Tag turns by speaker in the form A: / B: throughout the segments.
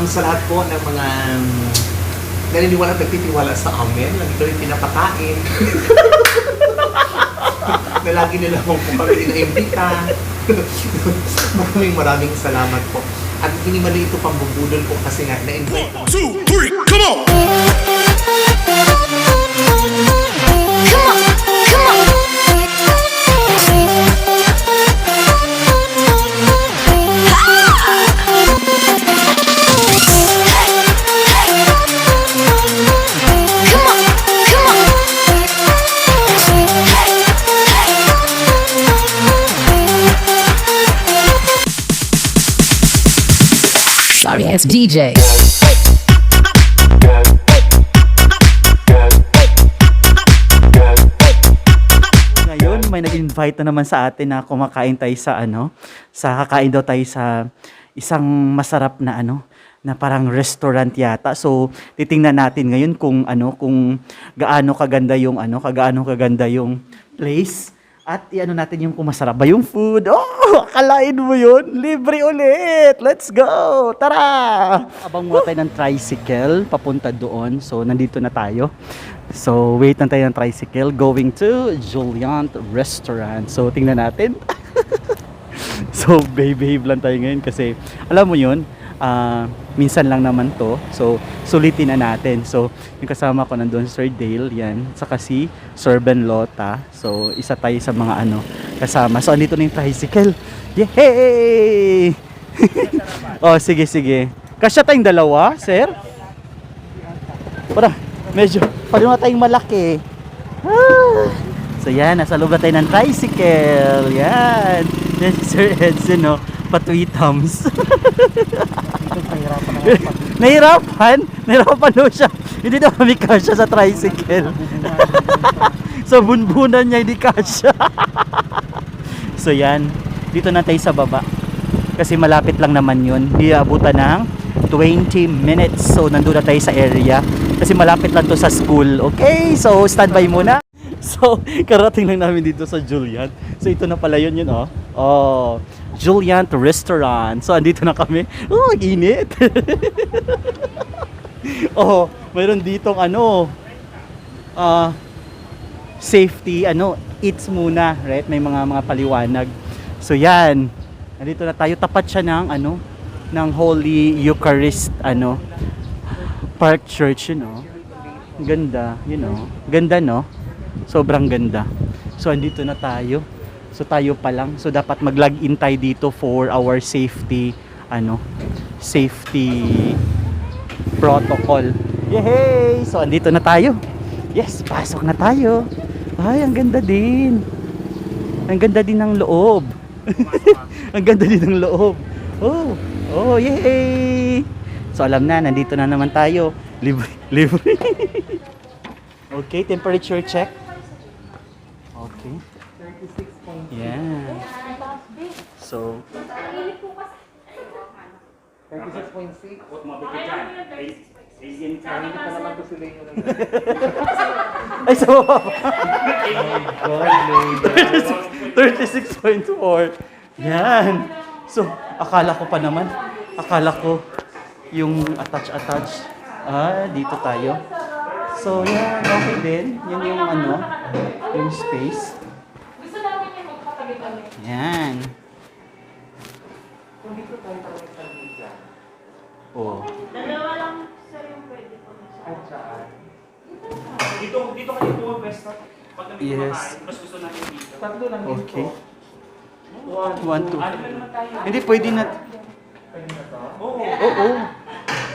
A: Sa lahat po ng mga naniniwala at nagtitiwala sa amin, lagi ko rin pinapakain. Na lagi nila po kami ina-imbita. Maraming salamat po. At hindi mali ito pambubudol po kasi nga na-invite po.
B: 2, 3, come on!
C: Sorry ass DJ.
D: Ngayon, may nag-invite na naman sa atin na kumakain tayo sa kakain daw tayo sa isang masarap na na parang restaurant yata. So, titingnan natin ngayon kung gaano kaganda yung place. At natin yung kung masarap ba yung food. Oh, akalain mo yun. Libre ulit. Let's go. Tara! Abang muna tayo ng tricycle papunta doon. So, nandito na tayo. So, wait lang tayo ng tricycle going to Juliant Restaurant. So, tingnan natin. So, behave lang tayo ngayon kasi alam mo yun, minsan lang naman to. So, sulitin na natin. So, yung kasama ko nandun, Sir Dale, yan. Saka si Sir Ben Lota. So, isa tayo sa mga kasama. So, andito na yung tricycle. Yay! Oh, sige. Kasya tayong dalawa, sir? Para, medyo, paano tayong malaki. So, yan. Nasa loob na tayo ng tricycle. Yan. Yan si Sir Edson, no? Patwi thumbs. Nahirapan daw siya. Hindi daw kami kasya sa tricycle. Sa bunbunan niya hindi kasya. So yan, dito na tayo sa baba. Kasi malapit lang naman yun. Hindi abutan ng 20 minutes. So nandun na tayo sa area. Kasi malapit lang to sa school. Okay, so standby muna. So, karating lang namin dito sa Juliant. So, ito na pala yun, Oh, Juliant Restaurant. So, andito na kami. Oh, init. Oh, mayroon ditong safety, eats muna, right? May mga paliwanag. So, yan. Andito na tayo. Tapat siya ng, ng Holy Eucharist, Park Church, Ganda, Ganda, no? Sobrang ganda. So, andito na tayo. So, tayo pa lang. So, dapat mag-log-in tayo dito for our safety, safety protocol. Yay! So, andito na tayo. Yes, pasok na tayo. Ay, ang ganda din. Ang ganda din ng loob. Ang ganda din ng loob. Oh, yay! So, alam na, nandito na naman tayo. Libre. Okay, temperature check. Okay. 36.6. Yeah. So,
A: 36.6.
D: alien ka.
A: Hindi pa naman to sila yung
D: Ay, sa baba. 36.4. Yan. So, akala ko yung attach. Dito tayo. So, yan, okay din. Yan yung yung space.
E: Gusto namin yung magpapagitabi.
D: Yan.
A: Kung dito tayo kami dyan.
D: Oh.
E: Dalawa lang sir yung pwede po.
A: At saan?
F: Dito kayo po pwesto. Pag nandito
D: Yes.
F: makain, mas gusto natin dito.
A: Tatlo lang dito.
D: Okay.
A: 1,
D: 1, 2.
F: Ano na naman tayo?
D: Hindi, pwede na.
A: Pwede na to?
F: Oo.
D: Oo.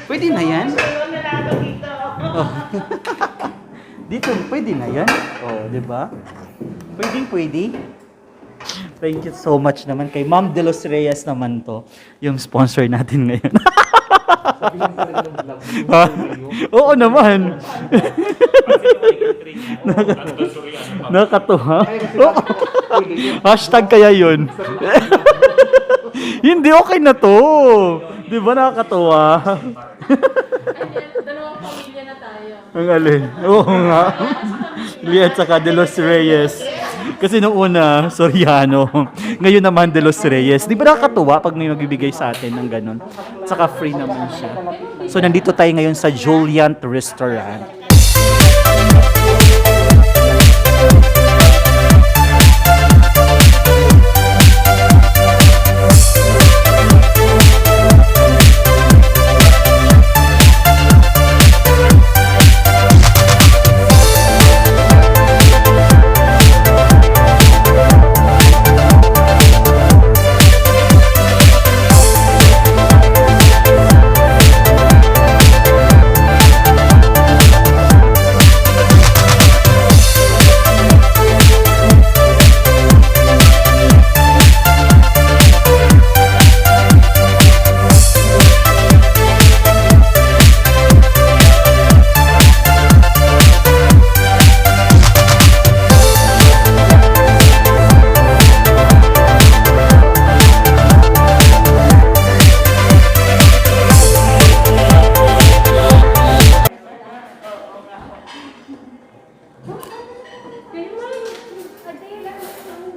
D: Pwede na yan.
E: Ayun na nato dito.
D: Oh. Dito, pwede na yan. Oh, di ba? Pwede. Thank you so much naman kay Ma'am De Los Reyes naman to. Yung sponsor natin ngayon.
A: Sabihin sa rin ng vlog.
D: Ha? Oo naman. Nakatuwa. Oo. Hashtag kaya yun. Hindi, okay na to. Di ba nakakatuwa?
E: Dalawang pamilya na tayo.
D: Ang alin. Oo nga. Lee at saka De Los Reyes. Kasi nung una, Soriano. Ngayon naman, De Los Reyes. Di ba nakakatuwa pag may magbibigay sa atin ng ganun? Saka free naman siya. So, nandito tayo ngayon sa Juliant Restaurant.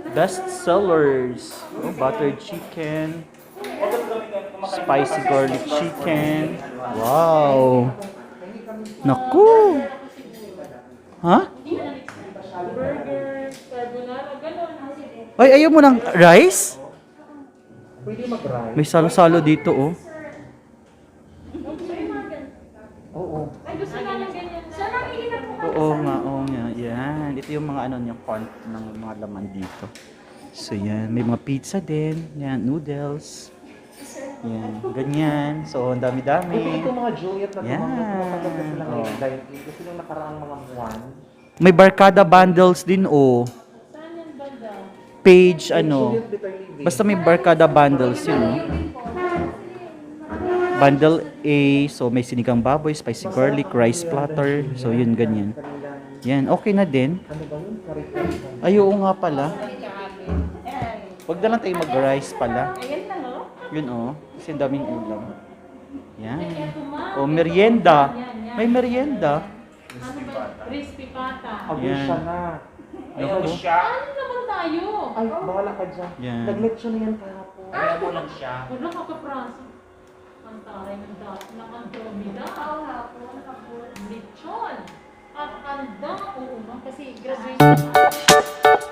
D: Best sellers. Oh, buttered chicken. Spicy garlic chicken. Wow. Naku. Ha?
E: Burger, carbonara, gano'n.
D: Ay, ayaw mo ng rice? May salo-salo dito, oh.
E: Ay, gusto namin ganyan. Saan nakikita po kayo?
D: Oo nga, oo nga. Yan. Ito yung mga ano yung font ng mga laman dito. So, yan. May mga pizza din. Yan, noodles. Yan, ganyan. So, ang dami-dami.
A: Ito mga Juliet na
D: Yan.
A: matagal na sila ngayon
D: Oh.
A: dahil kasi yung nakaraang mga buwan.
D: May barkada bundles din, oh.
E: Saan yan banda?
D: Page, ano.
A: Juliet Bitter Living.
D: Basta may barkada bundles yun, oh. Bundle A, so may sinigang baboy, spicy garlic, rice platter. So, yun, ganyan. Yan, okay na din. Ay, oo nga pala. Huwag na lang tayo mag-rice pala.
E: Ayan lang, oh.
D: Yun, oh. Kasi ang daming ulam. Yan. O, merienda. May merienda.
E: Ano ba? Crispy pata.
D: Yan.
A: na.
F: Ayaw mo
D: Naku.
F: siya.
E: Ano naman tayo?
A: Ay, bawala ka dyan.
D: Yan.
A: Nag-lecture na yan kahapon.
F: Ayaw mo lang siya.
E: Wala ka kapraso. Ang taray ng dati ng Andromeda. Oo nga po, nakabot. Lechon. At anda. Oo nga, kasi graduation.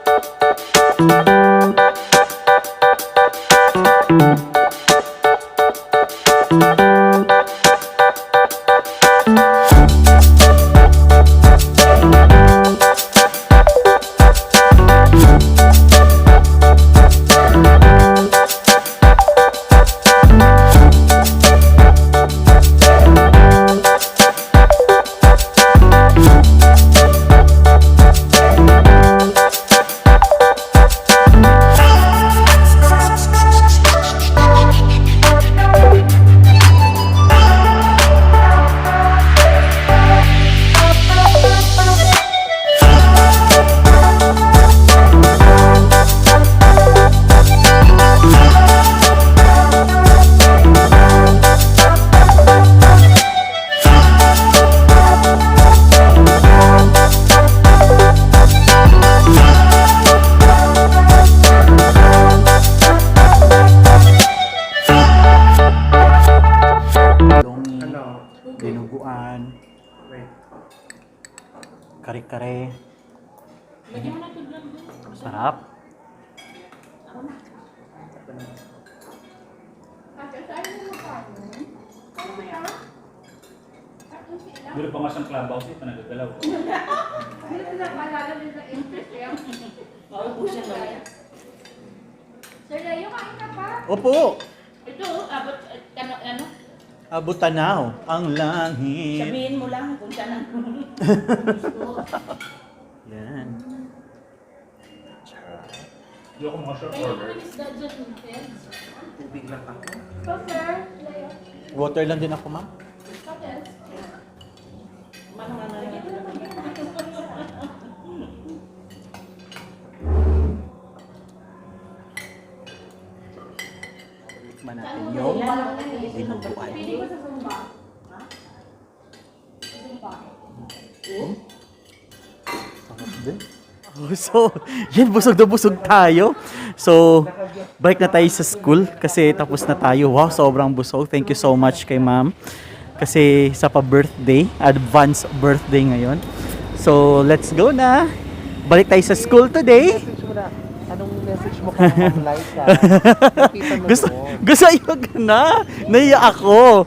D: Longi, dinuguan, kare-kare.
E: Lagyan mo na tudlan doon.
D: Sarap.
F: Duro pa nga siyang clubhouse eh, panagagalaw.
E: Sir Leo, kain ka pa?
D: Opo!
B: Ito, abot, ano,
D: Abutanaw ang langit.
B: sabihin mo lang kung saan ang...
D: Yan.
F: Hindi ako mga short
E: Kaya
F: order.
E: naman isda dyan, Teds.
A: Tubig lang ako.
E: So, sir, Leo.
D: Water lang din ako, ma'am.
E: Teds.
B: Manang
D: Tikman natin yung dinuguan.
E: Pili ko sa Zumba.
D: Sarap din. So, yan, busog na busog tayo. So, balik na tayo sa school kasi tapos na tayo. Wow, sobrang busog. Thank you so much kay ma'am. Kasi sa pa-birthday, advance birthday ngayon. So, let's go na. Balik tayo sa school today.
A: Anong message mo kay Ma'am Laika? Lapitan mo
D: Gusto,
A: doon.
D: gusto ayun ka na. Naiya ako.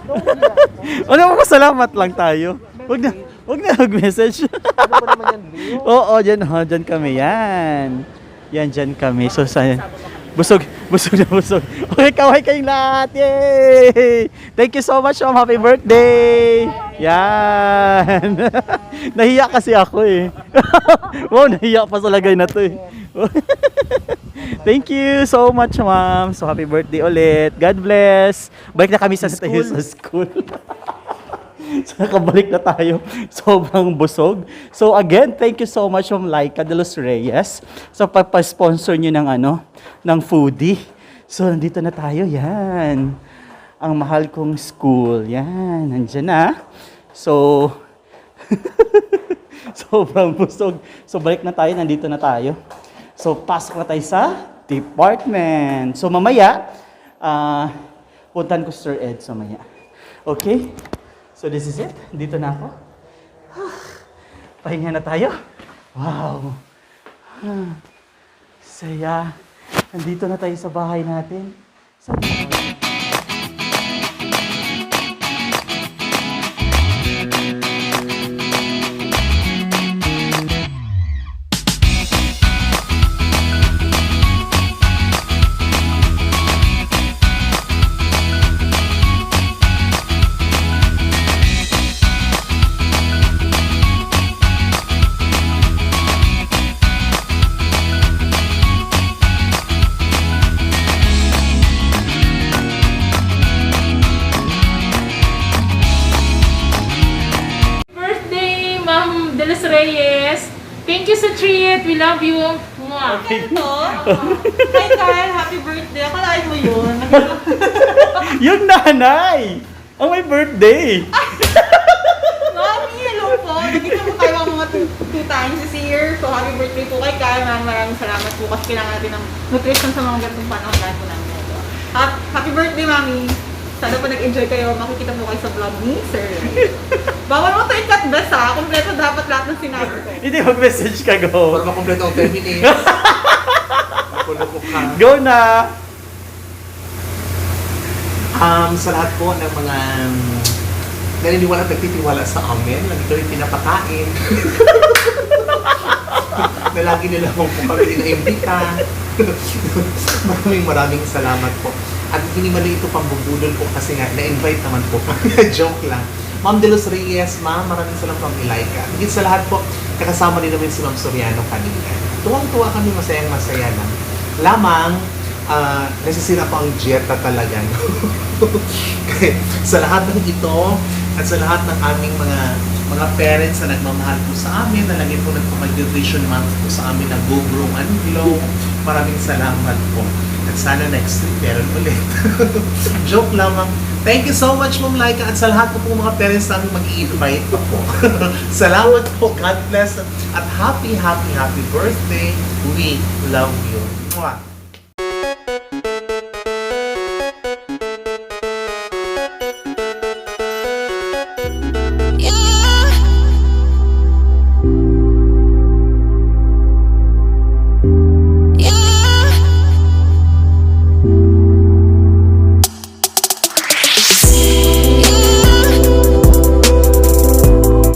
D: Ano mo, salamat lang tayo. Wag na mag-message.
A: Ano ba naman yan, Leo?
D: Oo, dyan kami. Yan. Yan, dyan kami. So, busog na busog. Okay, kaway kayong lahat. Yay! Thank you so much, Ma'am. Happy birthday! Yan. Nahiya kasi ako eh. Wow, nahiya pa sa lagay na to eh. Thank you so much, Ma'am. So, happy birthday ulit. God bless. Balik na kami sa school. So, nakabalik na tayo. Sobrang busog. So, again, thank you so much, Ma'am Laika de los Reyes, sa pagpa-sponsor nyo ng foodie. So, nandito na tayo. Yan. Ang mahal kong school. Yan. Nandyan na. So, sobrang busog. So, balik na tayo. Nandito na tayo. So, pasok na tayo sa department. So, mamaya, puntan ko Sir Ed sa mamaya. Okay? So this is it. Dito na ako. Pahinga na tayo. Wow. Saya. Nandito na tayo sa bahay natin. Sa
E: Birthday, Ma'am De Los Reyes. Thank you sa treat. We love you. Mwah.
G: Ito? Hi Kyle, happy birthday. Akalain mo yun.
D: yung nanay! Ang may birthday!
G: Mami, hello po. Nagkita po tayo mga two times this year. So happy birthday po kay Kyle. Maraming salamat po kasi kailangan natin ng nutrition sa mga ganitong panahon dahil po namin ito. Happy birthday, Mami. Sana po nag-enjoy kayo. Makikita po kayo sa vlog ni Sir. Bawal mo ito i-cut best ha. Kompleto dapat lahat ng sinabi ko.
D: Hindi, mag-message ka, go.
A: Para makompleto ang 10 minutes. Makuloko ka.
D: Go na!
A: Sa lahat po ng mga naniniwala at nagtitiwala sa amin, lagi ko rin pinapakain. Na lagi nila kung kami ina-imbita. Maraming salamat po. At hindi mali ito pambubulol po kasi nga, na-invite naman po. Joke lang. Ma'am De Los Reyes, Ma'am, maraming salamat po, Ilaika. Higit sa lahat po, kakasama din namin si Ma'am Soriano kanina. Tuwang-tuwa kami, masayang-masaya lang. Lamang, nasisira po ang dieta talaga. No? Sa lahat ng ito, at sa lahat ng aming mga parents na nagmamahal po sa amin, na lagi po nagpapag-nutrition month po sa amin na Go Grow and Glow, maraming salamat po. At sana next week meron ulit. Joke lamang. Thank you so much, Ma'am Laika, at sa lahat po mga parents namin mag-i-invite pa po. Salamat po. God bless. At happy birthday. We love you. Mwah.